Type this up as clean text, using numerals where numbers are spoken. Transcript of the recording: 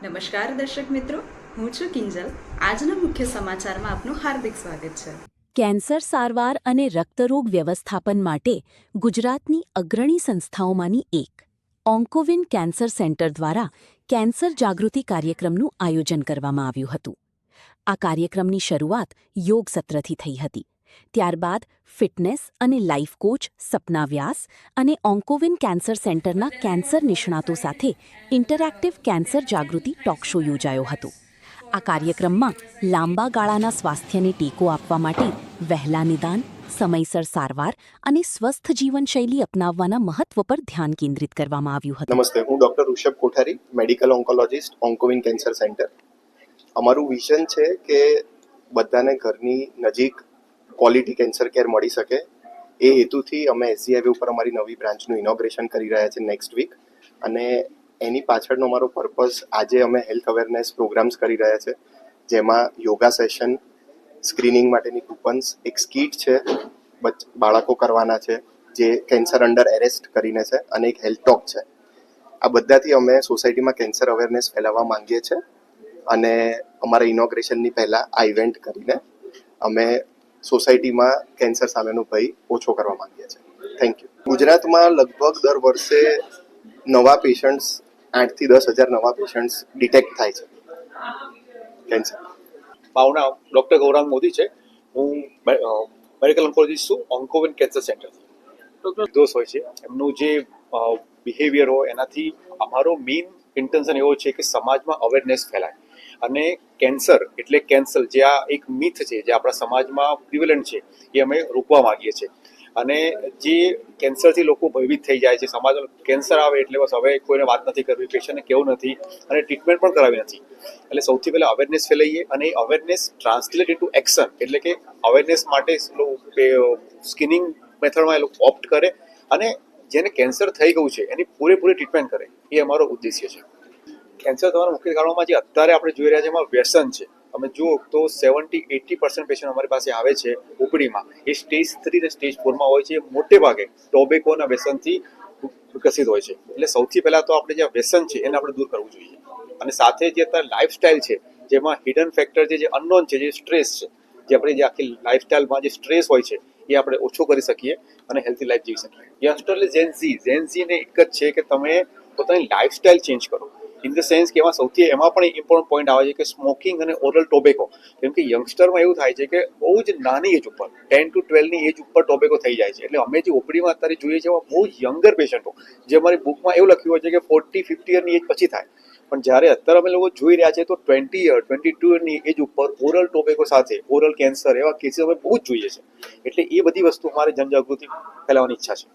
નમસ્કાર દર્શક મિત્રો, હું છું કિંજલ. આજના મુખ્ય સમાચારમાં આપનું હાર્દિક સ્વાગત છે. કેન્સર સારવાર અને રક્તરોગ વ્યવસ્થાપન માટે ગુજરાતની અગ્રણી સંસ્થાઓમાંની એક ઓન્કોવિન કેન્સર સેન્ટર દ્વારા કેન્સર જાગૃતિ કાર્યક્રમનું આયોજન કરવામાં આવ્યું હતું. આ કાર્યક્રમની શરૂઆત યોગ સત્રથી થઈ હતી. ત્યારબાદ ફિટનેસ અને લાઈફ કોચ સપના વ્યાસ અને ઓન્કોવિન કેન્સર સેન્ટરના કેન્સર નિષ્ણાતો સાથે ઇન્ટરેક્ટિવ કેન્સર જાગૃતિ ટોક શો યોજાયો હતો. આ કાર્યક્રમમાં લાંબા ગાળાના સ્વાસ્થ્યને ટેકો આપવા માટે વહેલા નિદાન, સમયસર સારવાર અને સ્વસ્થ જીવનશૈલી અપનાવવાના મહત્વ પર ધ્યાન કેન્દ્રિત કરવામાં આવ્યું હતું. નમસ્તે, હું ડૉક્ટર ઋષભ કોઠારી, મેડિકલ ઓન્કોલોજિસ્ટ, ઓન્કોવિન કેન્સર સેન્ટર. અમારું વિઝન છે કે બધાને ઘરની નજીક ક્વોલિટી કેન્સર કેર મળી શકે. એ હેતુથી અમે એસજીઆઈવી ઉપર અમારી નવી બ્રાન્ચનું ઇનોગ્રેશન કરી રહ્યા છે નેક્સ્ટ વીક. અને એની પાછળનો અમારો પર્પઝ, આજે અમે હેલ્થ અવેરનેસ પ્રોગ્રામ્સ કરી રહ્યા છે, જેમાં યોગા સેશન, સ્ક્રીનિંગ માટેની કૂપન્સ, એક સ્કીટ છે બાળકો કરવાના છે જે કેન્સર અંડર એરેસ્ટ કરીને છે, અને એક હેલ્થ ટોક છે. આ બધાથી અમે સોસાયટીમાં કેન્સર અવેરનેસ ફેલાવવા માંગીએ છીએ. અને અમારા ઇનોગ્રેશનની પહેલાં આ ઇવેન્ટ કરીને અમે સોસાયટીમાં કેન્સર સામેનો ભય ઓછો કરવા માંગીએ છીએ. Thank you. ગુજરાતમાં લગભગ દર વર્ષે નવા પેશન્ટ્સ 8 થી 10,000 નવા પેશન્ટ્સ ડિટેક્ટ થાય છે કેન્સર. મારું નામ ડૉક્ટર ગૌરાંગ મોદી છે. હું મેડિકલ ઓન્કોલોજીસ્ટ છું, ઓન્કોવિન કેન્સર સેન્ટરથી. દોષ હોય છે એમનું જે બિહેવિયર હોય, એનાથી અમારો મેઇન ઇન્ટેન્શન એવો છે કે સમાજમાં અવેરનેસ ફેલાય. અને કેન્સર એટલે કેન્સર, જે આ એક મિથ છે જે આપણા સમાજમાં પ્રિવેલન્ટ છે, એ અમે રોકવા માંગીએ છીએ. અને જે કેન્સરથી લોકો ભયભીત થઈ જાય છે, સમાજમાં કેન્સર આવે એટલે બસ હવે કોઈને વાત નથી કરવી, પેશન્ટને કેવું નથી, અને ટ્રીટમેન્ટ પણ કરાવી નથી. એટલે સૌથી પહેલાં અવેરનેસ ફેલાઈએ, અને એ અવેરનેસ ટ્રાન્સલેટ ઇન્ટુ એક્શન, એટલે કે અવેરનેસ માટે સ્કિનિંગ મેથડમાં એ લોકો ઓપ્ટ કરે, અને જેને કેન્સર થઈ ગયું છે એની પૂરેપૂરી ટ્રીટમેન્ટ કરે. એ અમારો ઉદ્દેશ્ય છે. કેન્સર થવાના મુખ્ય કારણોમાં જે અત્યારે આપણે જોઈ રહ્યા છીએ એમાં વ્યસન છે. તમે જુઓ તો 70-80% પેશન્ટ અમારી પાસે આવે છે ઓપીડીમાં, એ સ્ટેજ 3 અને સ્ટેજ 4 હોય છે. મોટે ભાગે ટોબેકોના વ્યસનથી વિકસિત હોય છે. એટલે સૌથી પહેલાં તો આપણે જે વ્યસન છે એને આપણે દૂર કરવું જોઈએ. અને સાથે જે અત્યારે લાઈફસ્ટાઈલ છે, જેમાં હિડન ફેક્ટર જે અનનોન છે, જે સ્ટ્રેસ છે, જે આપણી જે આખી લાઈફસ્ટાઈલમાં જે સ્ટ્રેસ હોય છે, એ આપણે ઓછો કરી શકીએ અને હેલ્ધી લાઈફ જીવી શકીએ. યંગસ્ટર એટલે ઝેનઝીને એક જ છે કે તમે પોતાની લાઈફસ્ટાઈલ ચેન્જ કરો. ઇન ધ સેન્સ કે એમાં પણ ઇમ્પોર્ટન્ટ પોઈન્ટ આવે છે કે સ્મોકિંગ અને ઓરલ ટોબેકો. કેમ કે યંગસ્ટરમાં એવું થાય છે કે બહુ જ નાની એજ ઉપર 10 to 12ની એજ ઉપર ટોબેકો થઈ જાય છે. એટલે અમે જે ઓપીડીમાં અત્યારે જોઈએ છીએ બહુ યંગર પેશન્ટો, જે અમારી બુકમાં એવું લખ્યું હોય છે કે 40-50 યરની એજ પછી થાય. પણ જ્યારે અત્યારે અમે લોકો જોઈ રહ્યા છીએ તો 20 યર 22 યરની એજ ઉપર ઓરલ ટોબેકો સાથે ઓરલ કેન્સર, એવા કેસીસ અમે બહુ જ જોઈએ છે. એટલે એ બધી વસ્તુ અમારે જનજાગૃતિ ફેલાવવાની ઈચ્છા છે.